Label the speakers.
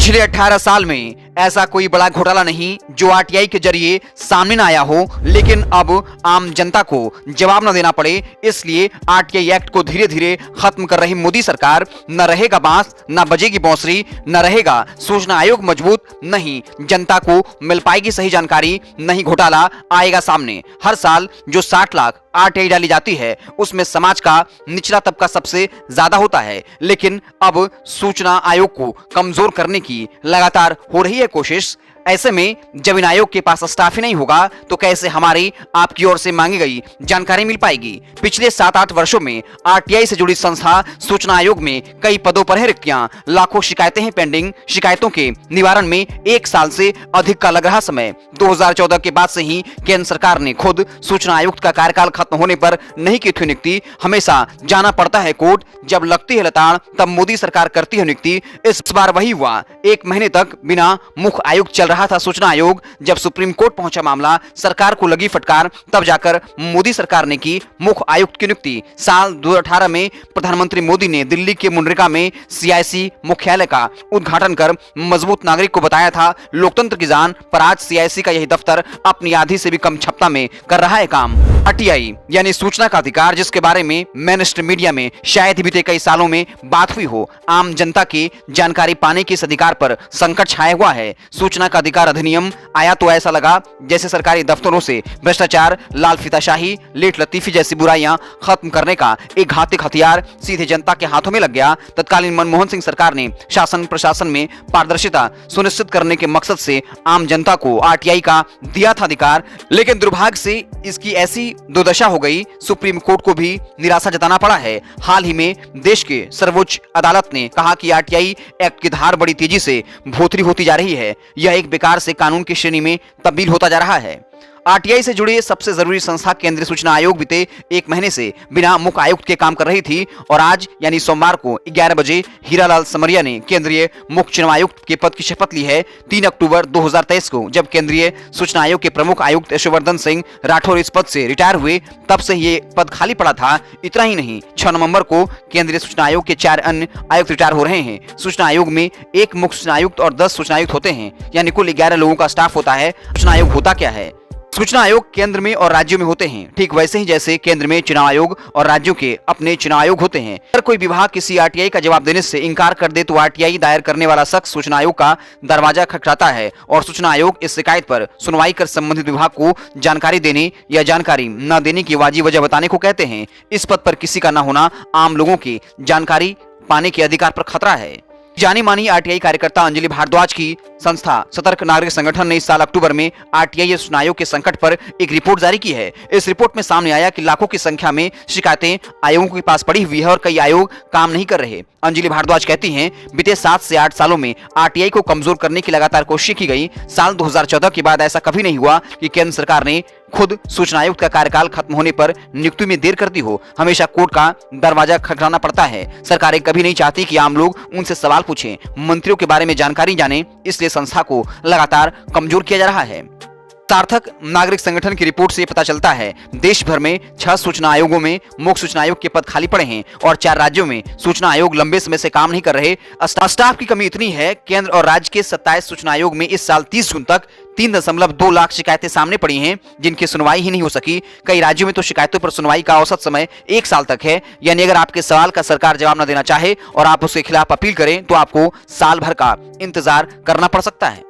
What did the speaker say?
Speaker 1: पिछले 18 साल में ऐसा कोई बड़ा घोटाला नहीं जो आरटीआई के जरिए सामने न आया हो, लेकिन अब आम जनता को जवाब न देना पड़े, इसलिए आरटीआई एक्ट को धीरे धीरे खत्म कर रही मोदी सरकार न रहेगा बांस, न बजेगी बांसुरी, न रहेगा सूचना आयोग मजबूत, नहीं जनता को मिल पाएगी सही जानकारी, नहीं घोटाला आएगा सामने। हर साल जो 60 लाख आरटीआई डाली जाती है उसमें समाज का निचला तबका सबसे ज्यादा होता है, लेकिन अब सूचना आयोग को कमजोर करने की लगातार हो रही है कोशिश। ऐसे में जब इन आयोग के पास स्टाफ ही नहीं होगा तो कैसे हमारी आपकी ओर से मांगी गई जानकारी मिल पाएगी। पिछले 7-8 वर्षों में आरटीआई से जुड़ी संस्था सूचना आयोग में कई पदों पर है रिक्तियां, लाखों शिकायतें हैं पेंडिंग। शिकायतों के निवारण में 1 साल से अधिक का लग रहा समय। 2014 के बाद से ही केंद्र सरकार ने खुद सूचना आयुक्त का कार्यकाल खत्म होने पर नहीं की थी नियुक्ति। हमेशा जाना पड़ता है कोर्ट, जब लगती है लताड़ तब मोदी सरकार करती है नियुक्ति। इस बार वही हुआ, 1 महीने तक बिना मुख्य आयुक्त चल रहा था सूचना आयोग। जब सुप्रीम कोर्ट पहुंचा मामला, सरकार को लगी फटकार, तब जाकर मोदी सरकार ने की मुख्य आयुक्त की नियुक्ति। साल 2018 में प्रधानमंत्री मोदी ने दिल्ली के मुनरिका में सीआईसी मुख्यालय का उद्घाटन कर मजबूत नागरिक को बताया था लोकतंत्र की जान, पर आज सीआईसी का यही दफ्तर अपनी आधी से भी कम क्षमता में कर रहा है काम। आरटीआई यानी सूचना का अधिकार, जिसके बारे में मेनस्ट्रीम मीडिया में शायद बीते कई सालों में बात हुई हो, आम जनता की जानकारी पाने के इस अधिकार पर संकट छाया हुआ है। सूचना का अधिकार अधिनियम आया तो ऐसा लगा जैसे सरकारी दफ्तरों से भ्रष्टाचार, लाल फीताशाही, लेट लतीफी जैसी बुराइयां खत्म करने का एक घातक हथियार सीधे जनता के हाथों में लग गया। तत्कालीन मनमोहन सिंह सरकार ने शासन प्रशासन में पारदर्शिता सुनिश्चित करने के मकसद से आम जनता को आरटीआई का दिया था अधिकार, लेकिन दुर्भाग्य से इसकी ऐसी दुर्दशा हो गई, सुप्रीम कोर्ट को भी निराशा जताना पड़ा है। हाल ही में देश के सर्वोच्च अदालत ने कहा कि आरटीआई एक्ट की धार बड़ी तेजी से भोथरी होती जा रही है, यह एक बेकार से कानून की श्रेणी में तब्दील होता जा रहा है। आरटीआई से जुड़ी सबसे जरूरी संस्था केंद्रीय सूचना आयोग बीते 1 महीने से बिना मुख्य आयुक्त के काम कर रही थी, और आज यानी सोमवार को 11 बजे हीरालाल समरिया ने केंद्रीय मुख्य चुनाव आयुक्त के पद की शपथ ली है। 3 अक्टूबर 2023 को जब केंद्रीय सूचना आयोग के प्रमुख आयुक्त यशोवर्धन सिंह राठौर इस पद से रिटायर हुए, तब से ये पद खाली पड़ा था। इतना ही नहीं, 6 नवंबर को केंद्रीय सूचना आयोग के 4 अन्य आयुक्त रिटायर हो रहे हैं। सूचना आयोग में 1 मुख्य सूचना आयुक्त और 10 सूचना आयुक्त होते हैं, यानी कुल 11 लोगों का स्टाफ होता है। सूचना आयोग होता क्या है? सूचना आयोग केंद्र में और राज्यों में होते हैं, ठीक वैसे ही जैसे केंद्र में चुनाव आयोग और राज्यों के अपने चुनाव आयोग होते हैं। अगर कोई विभाग किसी आरटीआई का जवाब देने से इनकार कर दे तो आरटीआई दायर करने वाला शख्स सूचना आयोग का दरवाजा खटखटाता है और सूचना आयोग इस शिकायत पर सुनवाई कर संबंधित विभाग को जानकारी देने या जानकारी न देने की वाजिब वजह बताने को कहते हैं। इस पद पर किसी का न होना आम लोगों की जानकारी पाने के अधिकार पर खतरा है। जानी मानी आरटीआई कार्यकर्ता अंजलि भारद्वाज की संस्था सतर्क नागरिक संगठन ने इस साल अक्टूबर में आरटीआई सूचना आयोग के संकट पर एक रिपोर्ट जारी की है। इस रिपोर्ट में सामने आया कि लाखों की संख्या में शिकायतें आयोगों के पास पड़ी हुई है और कई आयोग काम नहीं कर रहे। अंजलि भारद्वाज कहती हैं, बीते 7 से 8 सालों में आरटीआई को कमजोर करने की लगातार कोशिश की गई। साल 2014 के बाद ऐसा कभी नहीं हुआ कि केंद्र सरकार ने खुद सूचना आयुक्त का कार्यकाल खत्म होने पर नियुक्ति में देर करती हो। हमेशा कोर्ट का दरवाजा खटखटाना पड़ता है। सरकारें कभी नहीं चाहती कि आम लोग उनसे सवाल पूछें, मंत्रियों के बारे में जानकारी जानें, इसलिए संस्था को लगातार कमजोर किया जा रहा है। सार्थक नागरिक संगठन की रिपोर्ट से पता चलता है, देश भर में 6 सूचना आयोगों में मुख्य सूचना आयोग के पद खाली पड़े हैं और 4 राज्यों में सूचना आयोग लंबे समय से काम नहीं कर रहे। स्टाफ की कमी इतनी है, केंद्र और राज्य के 27 सूचना आयोग में इस साल 30 जून तक 3.2 लाख शिकायतें सामने पड़ी हैं, जिनकी सुनवाई ही नहीं हो सकी। कई राज्यों में तो शिकायतों पर सुनवाई का औसत समय 1 साल तक है, यानी अगर आपके सवाल का सरकार जवाब न देना चाहे और आप उसके खिलाफ अपील करें तो आपको साल भर का इंतजार करना पड़ सकता है।